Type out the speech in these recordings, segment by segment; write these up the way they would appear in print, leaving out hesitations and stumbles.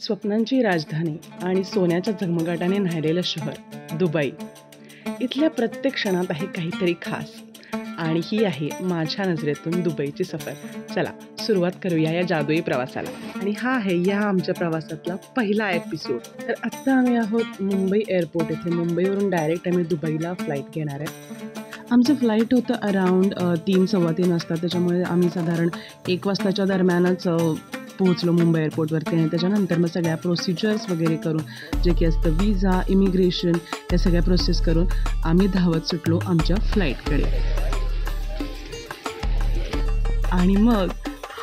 स्वप्नांची राजधानी आणि सोन्याच्या झगमगाटाने न्हायलेलं शहर दुबई. इथल्या प्रत्येक क्षणात आहे काहीतरी खास आणि ही आहे माझ्या नजरेतून दुबईची सफर. चला सुरुवात करूया या जादुई प्रवासाला. आणि हा आहे या आमच्या प्रवासातला पहिला एपिसोड. तर आत्ता आम्ही आहोत मुंबई एअरपोर्ट येथे. मुंबईवरून डायरेक्ट आम्ही दुबईला फ्लाईट घेणार आहे. आमचं फ्लाईट होतं अराऊंड 3-3:15 वाजता. त्याच्यामुळे आम्ही साधारण 1 वाजताच्या दरम्यानच पोहोचलो मुंबई एअरपोर्टवरती. आणि त्याच्यानंतर मग सगळ्या प्रोसिजर्स वगैरे करून, जे की असतं विजा, इमिग्रेशन, या सगळ्या प्रोसेस करून आम्ही धावत सुटलो आमच्या फ्लाईटकडे. आणि मग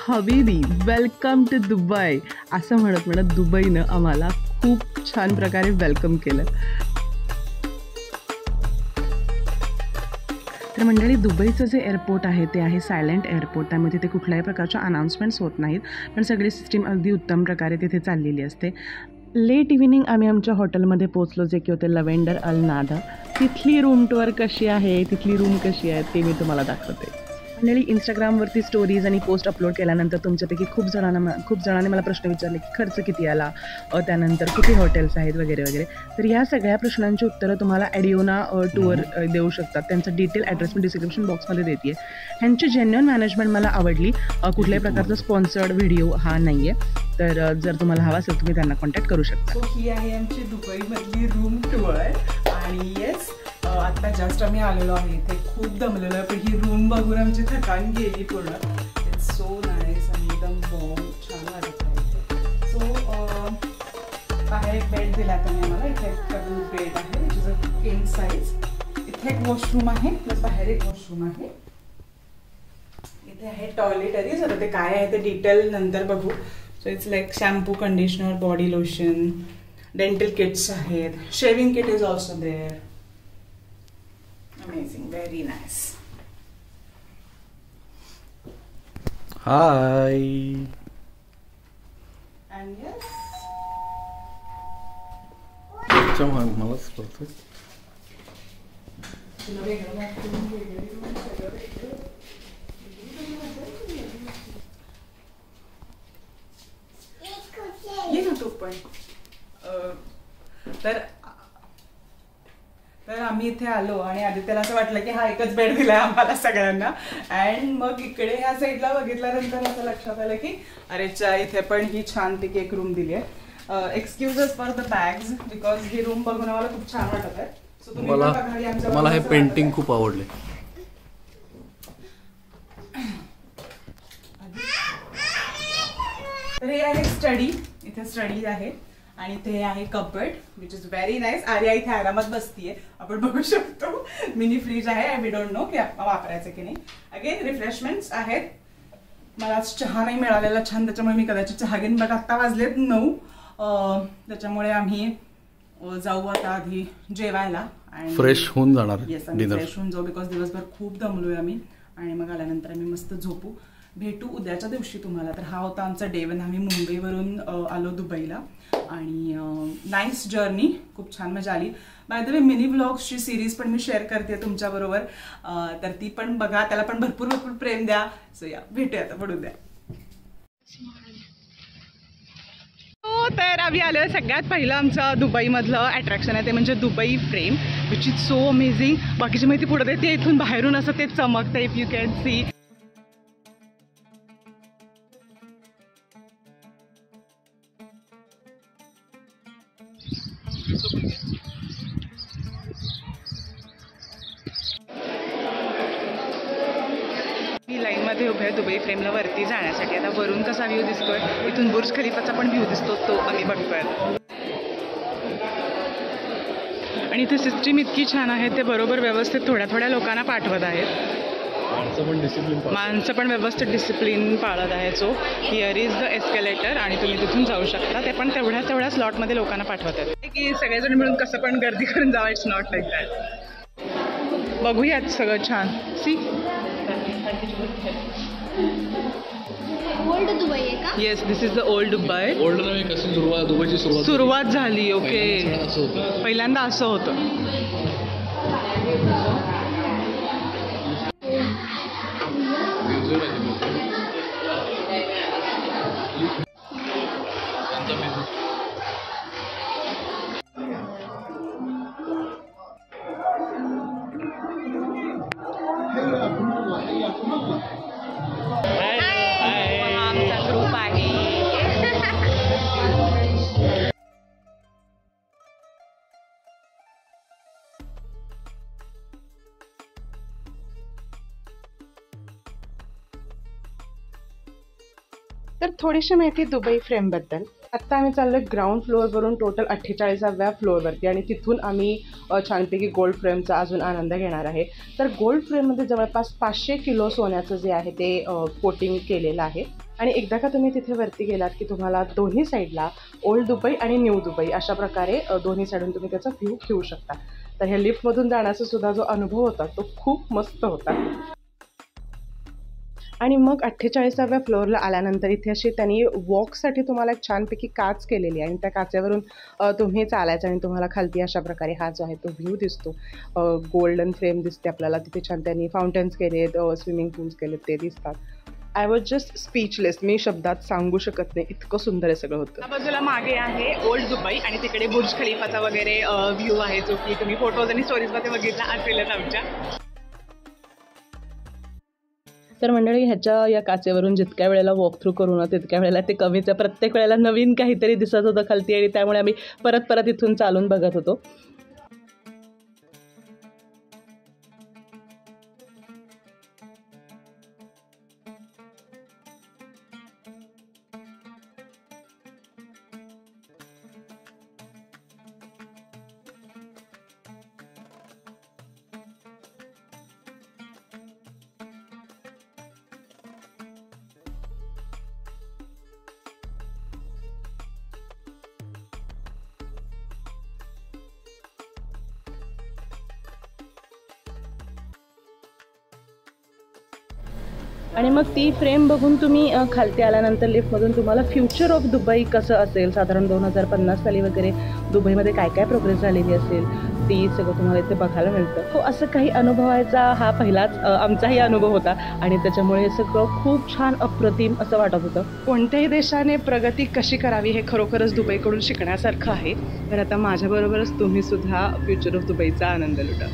हबीबी वेलकम टू दुबई असं म्हणत म्हणत दुबईनं आम्हाला खूप छान प्रकारे वेलकम केलं. तर मंडळी, दुबईचं जे एअरपोर्ट आहे ते आहे सायलेंट एअरपोर्ट. त्यामुळे तिथे कुठल्याही प्रकारच्या अनाउन्समेंट्स होत नाहीत, पण सगळी सिस्टीम अगदी उत्तम प्रकारे तिथे चाललेली असते. लेट इव्हिनिंग आम्ही आमच्या हॉटेलमध्ये पोहोचलो, जे की होते लव्हेंडर अल नादा. तिथली रूम टूअर कशी आहे, तिथली रूम कशी आहे ते मी तुम्हाला दाखवते. मंडळी, इंस्टाग्रामवरती स्टोरीज आणि पोस्ट अपलोड केल्यानंतर तुमच्यापैकी खूप जणांनी मला प्रश्न विचारले की खर्च किती आला, त्यानंतर किती हॉटेल्स आहेत वगैरे वगैरे. तर या सगळ्या प्रश्नांची उत्तरं तुम्हाला ॲडिओना टूअर देऊ शकतात. त्यांचा डिटेल ॲड्रेस मी डिस्क्रिप्शन बॉक्समध्ये देते. ह्यांची जेन्युइन मॅनेजमेंट मला आवडली. कुठल्याही प्रकारचा स्पॉन्सर्ड व्हिडिओ हा नाही आहे. तर जर तुम्हाला हवा असेल तुम्ही त्यांना कॉन्टॅक्ट करू शकता. सो ही आहे आमची दुबईमधली रूम टूअर. आणि येस, आता जस्ट आम्ही आलेलो आहे इथे. खूप दमलेलो आहे, पण ही रूम बघून आमची थकान गेली पूर्ण. इट्स सो नाईस आणि एकदम छान वाटत आहे इथे. सो बाहेर एक बेड दिला त्यांनी आम्हाला. इथे एक डबल बेड आहे which is a king size. इथे एक वॉशरूम आहे, प्लस बाहेर एक वॉशरूम आहे. इथे आहे टॉयलेटरीज. आता ते काय आहे ते डिटेल नंतर बघू. So it's like shampoo, conditioner, body lotion, dental kits आहेत. Shaving kit is also there. Amazing, very nice. Hi. And yes. Chavan मलाच करतो. ये ना तू पण. तर आम्ही इथे आलो आणि आदित्यला असं वाटलं की हा एकच बेड दिलाय आम्हाला सगळ्यांना. अँड मग इकडे ह्या साईडला बघितल्यानंतर असं लक्षात आलं की अरेच्या इथे पण ही छानपैकी एक रूम दिली आहे. Excuses for the bags, because he room बघून आम्हाला खूप छान वाटत आहे. सो मला हे पेंटिंग खूप आवडले. तर हे आहे स्टडी. इथे स्टडी आहे आणि ते आहे cupboard which is very nice. Arya इथे आरामात बसतीये, आपण बघू शकतो. मिनी फ्रीज आहे. वी डोंट नो की वापरायचं की नाही. अगेन रिफ्रेशमेंट्स आहेत. मला चहा नाही मिळालेला छान, त्याच्यामुळे मी कदाचित चहा घेईन. बट आत्ता वाजलेत 9. त्याच्यामुळे आम्ही जाऊ आता आधी जेवायला आणि फ्रेश होऊन जाणार. येस, आम्ही फ्रेश होऊन जाऊ, बिकॉज दिवसभर खूप दमलोय आम्ही. आणि मग आल्यानंतर आम्ही मस्त झोपू. भेटू उद्याच्या दिवशी तुम्हाला. तर हा होता आमचा डे 1. आम्ही मुंबईवरून आलो दुबईला आणि नाईस जर्नी. खूप छान मजा आली. बाय द वे, मिनी व्लॉग्सची सिरीज पण मी शेअर करते तुमच्याबरोबर. तर ती पण बघा, त्याला पण भरपूर भरपूर प्रेम द्या. सो या, भेटूया आता पुढे द्या. तर आम्ही आलो. सगळ्यात पहिलं आमचं दुबईमधलं अट्रॅक्शन आहे ते म्हणजे Dubai frame, which is so amazing. बाकीची माहिती पुढे देते. इथून बाहेरून असं ते चमकतं. If you can see. मी लाईनमध्ये उभे आहे दुबई फ्रेमला वरती जाण्यासाठी. आता वरून कसा व्ह्यू दिसतोय, इथून बुर्ज खलिफाचा पण व्ह्यू दिसतो, तो आम्ही बघतोय. आणि इथे सिस्टीम इतकी छान आहे, ते बरोबर व्यवस्थित थोड्या थोड्या लोकांना पाठवत आहेत. माणसं पण व्यवस्थित डिसिप्लिन पाळत आहे. So here is the escalator आणि तुम्ही तिथून जाऊ शकता. ते पण तेवढ्या स्लॉटमध्ये लोकांना पाठवत आहेत की सगळेजण मिळून कसं पण गर्दी करून जावं. It's not like that. बघूयात सगळं छान. सी, ओल्ड दुबई आहे का? Yes, this is the old Dubai. Old नव्हे, कशी दुबईची सुरुवात झाली. ओके, पहिल्यांदा असं होतं. तर थोडीशी माहिती दुबई फ्रेमबद्दल. आत्ता आम्ही चाललो आहे ग्राउंड फ्लोअरवरून टोटल 48व्या फ्लोअरवरती आणि तिथून आम्ही छानपैकी गोल्ड फ्रेमचा अजून आनंद घेणार आहे. तर गोल्ड फ्रेममध्ये जवळपास 500 किलो सोन्याचं जे आहे ते कोटिंग केलेलं आहे. आणि एकदा का तुम्ही तिथे वरती गेलात की तुम्हाला दोन्ही साईडला ओल्ड दुबई आणि न्यू दुबई अशा प्रकारे दोन्ही साईडून तुम्ही त्याचा व्ह्यू घेऊ शकता. तर ह्या लिफ्टमधून जाण्याचा सुद्धा जो अनुभव होता तो खूप मस्त होता. आणि मग 48व्या फ्लोअरला आल्यानंतर इथे अशी त्यांनी वॉकसाठी तुम्हाला एक छानपैकी काच केलेली आहे आणि त्या काचेवरून तुम्ही चालायचं आणि तुम्हाला खालती अशा प्रकारे हा जो आहे तो व्ह्यू दिसतो. गोल्डन फ्रेम दिसते आपल्याला तिथे. छान त्यांनी फाउंटन्स केलेत, स्विमिंग पूल्स केलेत, ते दिसतात. I was just speechless. मी शब्दात सांगू शकत नाही, इतकं सुंदर हे सगळं होतं. त्या बाजूला मागे आहे ओल्ड दुबई आणि तिकडे बुर्ज खलिफाचा वगैरे व्ह्यू आहे जो की तुम्ही फोटोज आणि स्टोरीजमध्ये बघितला असेलच आमच्या. तर मंडळी, ह्याच्या या काचेवरून जितक्या वेळेला वॉक थ्रू करू ना तितक्या वेळेला ते कमीच आहे. प्रत्येक वेळेला नवीन काहीतरी दिसत होतं खालती आणि त्यामुळे आम्ही परत इथून चालून बघत होतो. आणि मग ती फ्रेम बघून तुम्ही खालती आल्यानंतर लिफ्टमधून तुम्हाला फ्युचर ऑफ दुबई कसं असेल, साधारण 2050 साली वगैरे दुबईमध्ये काय काय प्रोग्रेस झालेली असेल ती सगळं तुम्हाला इथे बघायला मिळतं. हो, असं काही अनुभवायचा हा पहिलाच आमचाही अनुभव होता आणि त्याच्यामुळे हे सगळं खूप छान अप्रतिम असं वाटत होतं. कोणत्याही देशाने प्रगती कशी करावी हे खरोखरच दुबईकडून शिकण्यासारखं आहे. तर आता माझ्याबरोबरच तुम्ही सुद्धा फ्युचर ऑफ दुबईचा आनंद लुटा.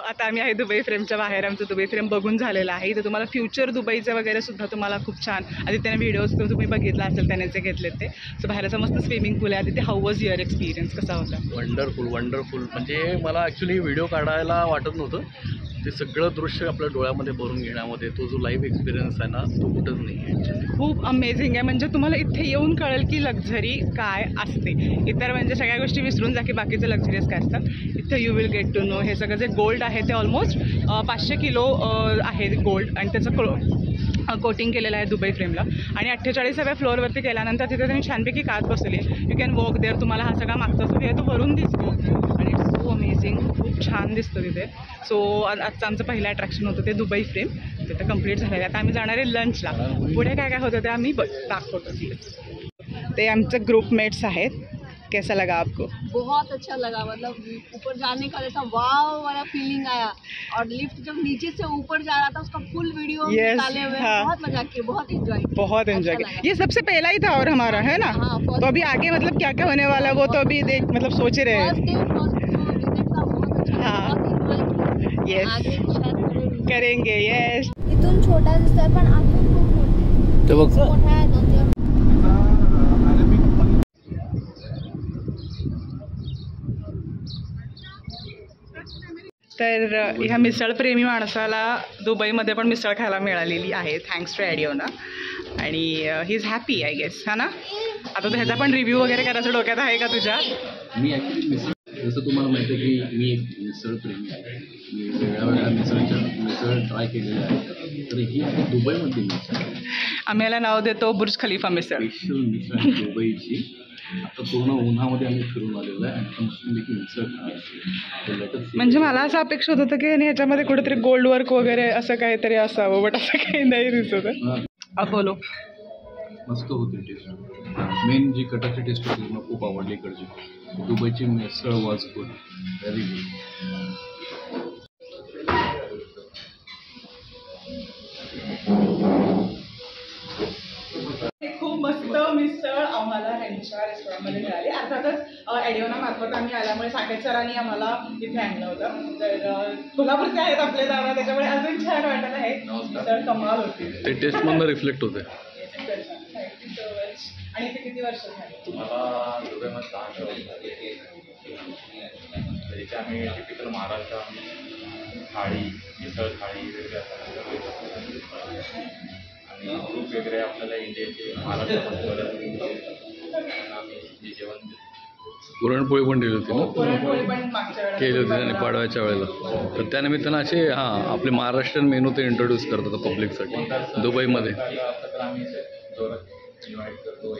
आता आम्ही आहे दुबई फ्रेमच्या बाहेर. आमचं दुबई फ्रेम बघून झालेलं आहे. तर तुम्हाला फ्युचर दुबईचं वगैरे सुद्धा तुम्हाला खूप छान आधी त्याने व्हिडिओज तुम्ही बघितला असेल त्याने जे घेतले ते. सो बाहेरचा मस्त स्विमिंग पूल आहे. तिथे हाऊ वॉज युअर एक्सपिरियन्स, कसा होता? वंडरफुल. म्हणजे मला ॲक्च्युली व्हिडिओ काढायला वाटत नव्हतं, ते सगळं दृश्य आपल्या डोळ्यामध्ये भरून घेण्यामध्ये तो जो लाईव्ह एक्सपिरियन्स आहे ना तो कुठंच नाही आहे ॲक्च्युली. खूप अमेझिंग आहे. म्हणजे तुम्हाला इथे येऊन कळेल की लक्झरी काय असते. इतर म्हणजे सगळ्या गोष्टी विसरून जा की बाकीचं लक्झरीज काय असतात. इथे you will get to know. हे सगळं जे गोल्ड आहे ते ऑलमोस्ट 500 किलो आहे गोल्ड आणि त्याचं कोटिंग केलेलं आहे दुबई फ्रेमला. आणि 48व्या फ्लोअरवरती केल्यानंतर तिथे त्यांनी छानपैकी काच बसवली आहे. You can walk there. तुम्हाला हा सगळा मागचा जो आहे तो भरून दिसतो आणि इट्स सो अमेझिंग. खूप छान दिसतं तिथे. सो आजचं आमचं पहिलं अट्रॅक्शन होतं ते दुबई फ्रेम. तिथं कंप्लीट झालेलं आहे. आता आम्ही जाणार आहे लंचला. पुढे काय काय होतं ते आम्ही दाखवतो. ते आमचे ग्रुपमेट्स आहेत. कैसा लगा आपको? बहुत अच्छा लगा. मतलब ऊपर जाने का जैसा वाव वाला फीलिंग आया और लिफ्ट जब नीचे से ऊपर जा रहा था उसका फुल वीडियो निकाले हुए. हाँ. बहुत मजा किया, बहुत एंजॉय किया. ये सबसे पहला ही था और हमारा है ना. हाँ, तो अभी आगे मतलब क्या क्या होने वाला वो तो अभी देख मतलब सोच रहे हैं. हाँ. येस करेंगे. येस. इथून छोटा दिसतोय पण आतून खूप मोठा ते बघ मोठा आहे तो. तर ह्या मिसळप्रेमी माणसाला दुबईमध्ये पण मिसळ खायला मिळालेली आहे थँक्स टू ॲडिओना. आणि he is happy I guess. हा ना. आता तर ह्याचा पण रिव्ह्यू वगैरे करायचं डोक्यात आहे का तुझ्या? मी ॲक्च्युली मिसळ जसं तुम्हाला माहिती आहे की मी एक मिसळप्रेमी आहे. मी वेगळ्या मिसळ ट्राय केलेल्या आहे. तर ही आहे दुबईमधली मिसळ. आम्ही याला नाव देतो बुर्ज खलिफा मिसळ. स्पेशल मिसळ दुबईची. आता पूर्ण उन्हामध्ये आम्ही फिरून आलेलो आहे आणि मस्तपैकी मिसळ खायची. म्हणजे मला असं अपेक्षा होत होतं की ह्याच्यामध्ये कुठेतरी गोल्ड वर्क वगैरे असं काहीतरी असावं बट असं काही नाही दिसत. अपोलो मस्त होती टेस्ट. मेन जी कटाची टेस्ट होती मला खूप आवडली इकडची. दुबईची मिसळ वॉज गुड. Very good. खूप मस्त मिसळ आम्हाला त्यांच्या रेस्टॉरंटमध्ये मिळाली. अर्थातच ॲडिओना मार्फत आम्ही आल्यामुळे साकेत सरांनी आम्हाला इथे आणलं होतं. तर कोल्हापूरचे आहेत आपले दादा त्याच्यामुळे अजून छान वाटत आहे. मिसळ कमाल होती. ते टेस्टमधनं रिफ्लेक्ट होते. Thank you so much. आणि इथे किती वर्ष झाली? मला दुबईमध्ये 6 वर्ष झाली. त्याचे आम्ही टिपिकल महाराष्ट्र थाळी मिसळ थाळी वगैरे आणि ग्रुप वगैरे आपल्याला इंडियाचे महाराष्ट्रामध्ये आम्ही जेवण पुरणपोळी पण दिली होती ना. पुरणपोळी पण मागच्या वेळेला केली होती त्यांनी पाडव्याच्या वेळेला. तर त्यानिमित्तानं असे आपले महाराष्ट्रीयन मेनू ते इंट्रोड्यूस करतात पब्लिकसाठी दुबईमध्ये. तर आम्ही जोरात इन्व्हाइट करतो.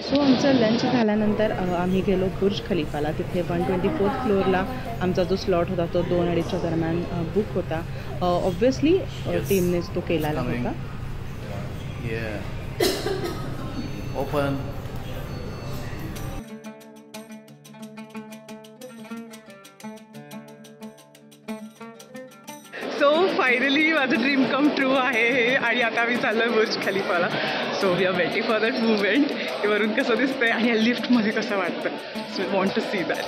सो आमचं लंच झाल्यानंतर आम्ही गेलो बुर्ज खलिफाला. तिथे 124th फ्लोअरला आमचा जो स्लॉट होता तो 2-2:30च्या दरम्यान बुक होता. ऑब्व्हियसली टीमनेच तो केलेला होता. ओपन. सो फायनली माझं ड्रीम कम ट्रू आहे हे. आणि आता आम्ही चाललो आहे बुर्ज खलिफाला. So we are waiting for that movement. हे वरून कसं दिसतंय आणि या लिफ्टमध्ये कसं वाटतं. So we want to see that.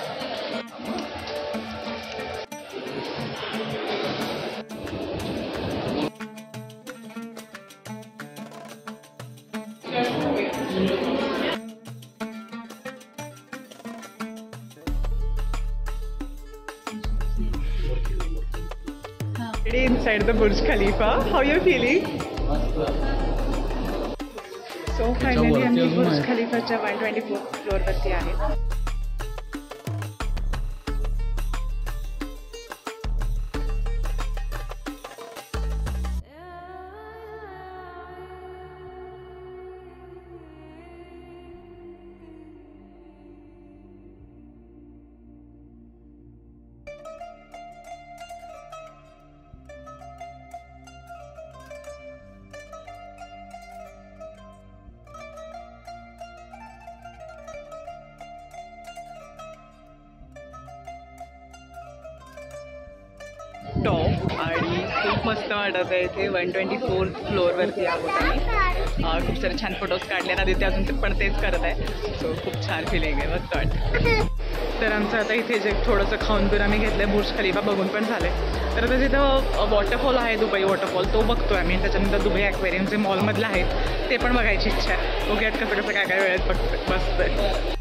Inside the Burj Khalifa. How are you feeling? So finally आम्ही बुर्ज खलिफाच्या 124th फ्लोअरवरती आहे. टॉप आणि खूप मस्त वाटत आहे इथे. 124th फ्लोअरवरती आहोत आम्ही. खूप सारे छान फोटोज काढले. आदित्य अजून पण तेच करत आहे. सो खूप छान फिलिंग आहे. मस्त वाटतं. तर आमचं आता इथे जे थोडंसं खाऊन पिऊन आम्ही घेतलं आहे. बुर्ज खलिफा बघून पण झालं आहे. तर आता जिथं वॉटरफॉल आहे दुबई वॉटरफॉल तो बघतो आम्ही. त्याच्यानंतर दुबई ॲक्वेरियम जे मॉलमधलं आहेत ते पण बघायची इच्छा आहे. बघूयात कसं कसं काय काय वेळेत बघतं. मस्त आहे.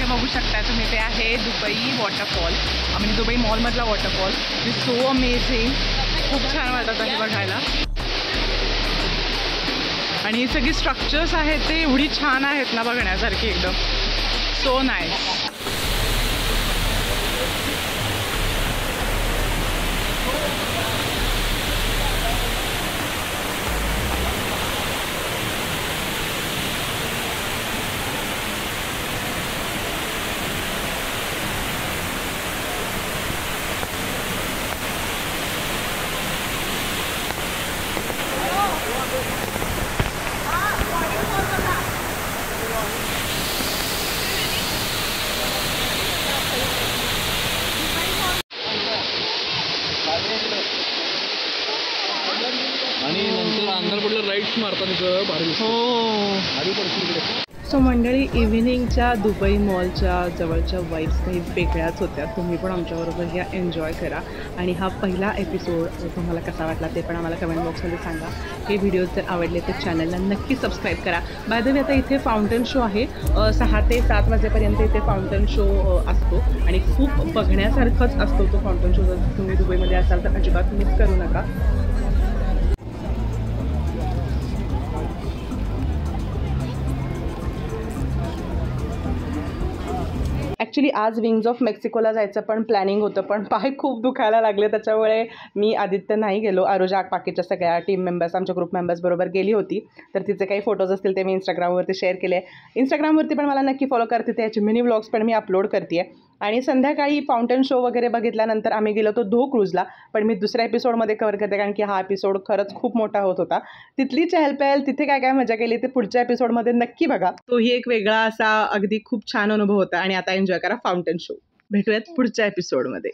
बघू शकता तुम्ही, ते आहे दुबई वॉटरफॉल, म्हणजे दुबई मॉलमधला वॉटरफॉल. इट सो अमेझिंग, खूप छान वाटत आहे बघायला. आणि ही सगळी स्ट्रक्चर्स आहेत ते एवढी छान आहेत ना बघण्यासारखी, एकदम सो नाईस. आणि नंतर अंधार पडलं राईट्स मारतात तिथं भारी. हो. आधी पडशील इकडे. सो मंडळी, इव्हिनिंगच्या दुबई मॉलच्या जवळच्या वाईब्स काही वेगळ्याच होत्या. तुम्ही पण आमच्याबरोबर या एन्जॉय करा. आणि हा पहिला एपिसोड तुम्हाला कसा वाटला ते पण आम्हाला कमेंट बॉक्समध्ये सांगा. हे व्हिडिओज जर आवडले तर चॅनलला नक्की सबस्क्राईब करा. बाय द वे, आता इथे फाउंटन शो आहे. 6 ते 7 वाजेपर्यंत इथे फाउंटन शो असतो आणि खूप बघण्यासारखंच असतो तो फाउंटन शो. जर तुम्ही दुबईमध्ये असाल तर अजिबात मिस करू नका. ॲक्च्युली आज विंग्ज ऑफ मेक्सिकोला जायचं पण प्लॅनिंग होतं, पण पाय खूप दुखायला लागले, त्याच्यामुळे मी आदित्य नाही गेलो. आरोजा बाकीच्या सगळ्या टीम मेंबर्स, आमच्या ग्रुप मेंबर्स बरोबर गेली होती. तर तिचे काही फोटोज असतील ते मी इंस्टाग्रामवरती शेअर केले. इंस्टाग्रामवरती पण मला नक्की फॉलो करते, त्याचे मिनी व्लॉग्स पण मी अपलोड करते. आणि संध्याकाळी फाउंटन शो वगैरे बघितल्यानंतर आम्ही गेलो होतो धो क्रूजला, पण मी दुसऱ्या एपिसोडमध्ये कव्हर करते कारण की हा एपिसोड खरंच खूप मोठा होत होता. तिथली चहलपहल, तिथे काय काय मजा केली ते पुढच्या एपिसोडमध्ये नक्की बघा. तोही एक वेगळा असा अगदी खूप छान अनुभव होता. आणि आता एन्जॉय करा फाउंटन शो. भेटूयात पुढच्या एपिसोडमध्ये.